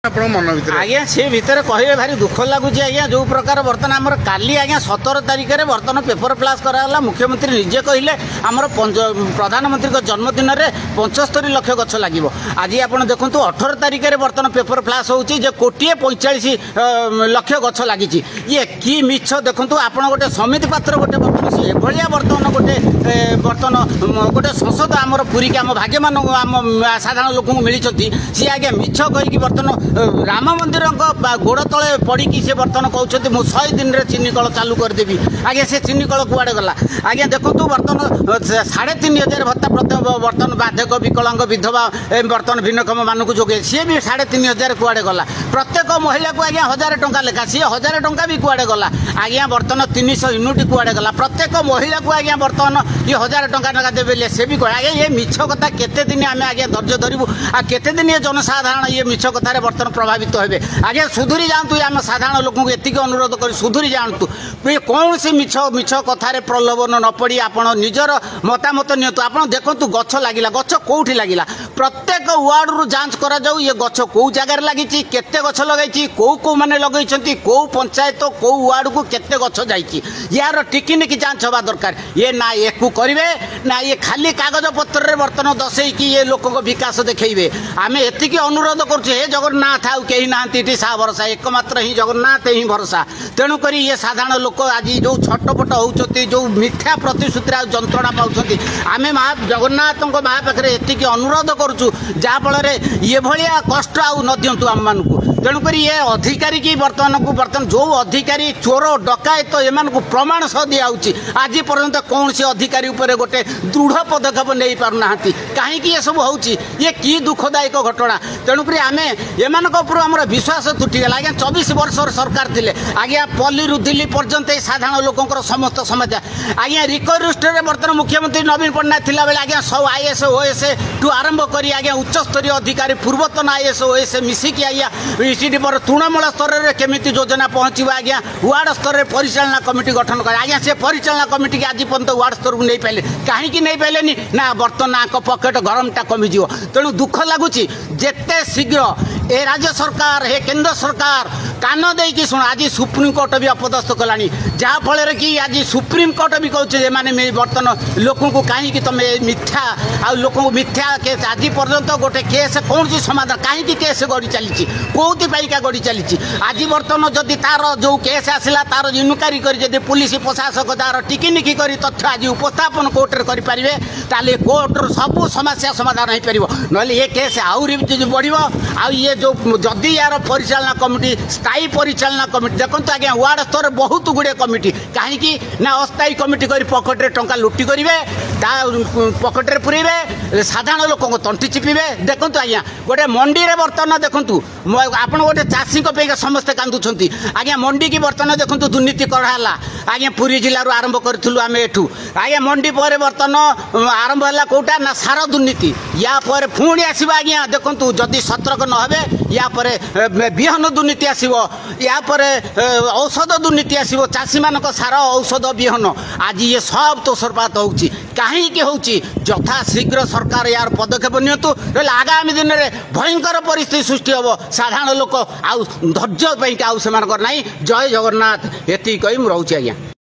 आज्ञा सी भितर कहे भारी दुख लगुच आज्ञा जो प्रकार बर्तमान आमर काली आज्ञा 17 तारिख में बर्तमान पेपर प्लास कराला मुख्यमंत्री निजे कहले आमर प्रधानमंत्री जन्मदिन में 75 लाख गछ लगे आज आप देखो 18 तारिख में बर्तमान पेपर प्लास हो 1,45 लाख गछ लगी ये कि मिछ देखो आप गोटे समिति पात्र गोटे बर्तमान बर्तमान गोटे संसद आमर पूरी आम भाग्य मान आम साधारण लोक मिली सी आज्ञा मिछ कहीकि बर्तमान राम मंदिर गोड़ तले पड़ी सी बर्तमान कहते मुझे 100 दिन में चीनी कल चालू करदेवी आज्ञा से चीनी कल कुआड़े गला आज्ञा देखो बर्तमान 3,500 भत्ता प्रत्येक बर्तमान बाधक विकलांग विधवा बर्तमान भिन्नक्षम मानक जोगे सी भी 3,500 कुआड़े गला प्रत्येक महिला को आज्ञा 1,000 टंका लेखा सी 1,000 टंका भी कुआड़े गला आज्ञा बर्तमान 300 यूनिट कुआड़े गला प्रत्येक महिला को आज्ञा बर्तमान ये 1,000 टंका टंका देवे से भी कह आज्ञा ये मिछ कथा केते दिन आम आज्ञा धैर्य धरबू आ केते दिन ये जनसाधारण ये मिछ कथार बर्तमान प्रभावित हेबे आज्ञा सुधुरी जातु आम साधारण लोक एति अनुरोध कर सुधुरी जातु कौन सी मिछ मिछ कथार प्रलोभन न पड़ी आपण निजर मतामत नियंतु आप देखु गछ लगिला गछ कौटी लगिला प्रत्येक वार्ड रु जांच करा जाऊ ये गछ कौ जगार लगी केते गछ लगाई कौ कौ माने लगई कौ पंचायत कौ वार्ड को केते गछ जाई यार टिकिनिकी जांच हवा दरकार ये ना एकु करिवे ना ये खाली कागज पत्र रे बर्तन दसई कि ये लोक विकास देखइबे आमे एतिकी अनुरोध करछु हे जगन्नाथ आउ केही नांती सा भरोसा एकमात्र ही जगन्नाथ ही भरोसा तेणु करी ये साधारण लोक आज जो छटपट होउछथि जो मिथ्या प्रतिश्रुति जंत्रणा पाउछथि आमे जगन्नाथ महापाखे एतिकी अनुरोध करुछु जा फल ये भाया कष्ट आउ न दियंतु आम मानकु तेणुक ये अधिकारी की बर्तमान को बर्तमान जो अधिकारी चोर डकायत एम प्रमाण सह दिखाई आज पर्यंत कौन से अधिकारी उपर गोटे दृढ़ पदक्षेप नहीं पारना कहीं ये सब हो कि दुखदायक घटना तेणुक आम एम आम विश्वास तुटिगला आज्ञा 24 वर्ष सरकार थे आज्ञा पल्ली रु दिल्ली पर्यंत साधारण लोकर समस्त समस्या आज्ञा रिक्वेस्ट बर्तमान मुख्यमंत्री नवीन पट्टनायक थिला बेले आज्ञा सब आईएएस ओएस ठू आरंभ करी आज्ञा उच्चस्तरीय अधिकारी पूर्वतन आईएएस ओएस मिसिकी आज्ञा इसीटी पर तृणमूल स्तर में केमी योजना पहुँच आज्ञा वार्ड स्तर में परिचालना कमिटी गठन कर आज्ञा से परिचालना कमिटी की आज पर्यटन वार्ड स्तर को नहीं पाइले कहीं नहीं पाइले ना बर्तमान पकेट गरमटा कमिज तेणु दुख लगुच जिते शीघ्र ए राज्य सरकार हे केंद्र सरकार कान देकी शुण आज सुप्रीम कोर्ट भी अपदस्थ कलानी जहाँफल कि आज सुप्रीम कोर्ट भी कहते माने बर्तमान लोक कहीं तुम मिथ्या आ लोक मिथ्या केस आज पर्यंत गोटे केस कौन सी समाधान कहीं केस गढ़ी चली कौथिपाइका गढ़ी चली आज बर्तमान जदि तार जो केस आसला तार इनक्वारी कर पुलिस प्रशासक तार टिकिनिकी कर तथ्य आज उपस्थापन कोर्टे करेंगे ताले कोर्टर सब समस्या समाधान हो पार ना ये केस आहरी बढ़ आ ये जो जदि यार परिचालना कमिटी स्थायी परिचालना कमिटी देखो आज्ञा वार्ड स्तर बहुत गुड़े कमिटी कहीं ना अस्थायी कमिटी कर पकेट्रे टंका लुटी करेंगे पकेट्रे पुरेबे साधारण लोक तंटी चिपे देखो आज्ञा गोटे मंडी में बर्तमान देखूँ आप गोटे चाषी समस्ते कांदुंट आज्ञा मंडी की बर्तमान देखो दुर्नीति कराला आज्ञा पुरी जिलू आरंभ करूँ आम एठू आज्ञा मंडी पर बर्तमान आरंभ है कौटा ना सार दुर्नीति या पर पुणी आसो आज्ञा देखो जदि सतर्क नहे या पर बिहन दुर्नीति आसो या पर औषध दुर्नीति आसो चाषी मान सार औषध बिहन आज ये सब तोषरपात हो कहीं हो यथा शीघ्र सरकार यार पदक्षेप नियंतु आगामी दिन में भयंकर परिस्थिति सृष्टि हम साधारण लोक आउ धैर्य आउ से ना जय जगन्नाथ एति कही रोचे आज्ञा।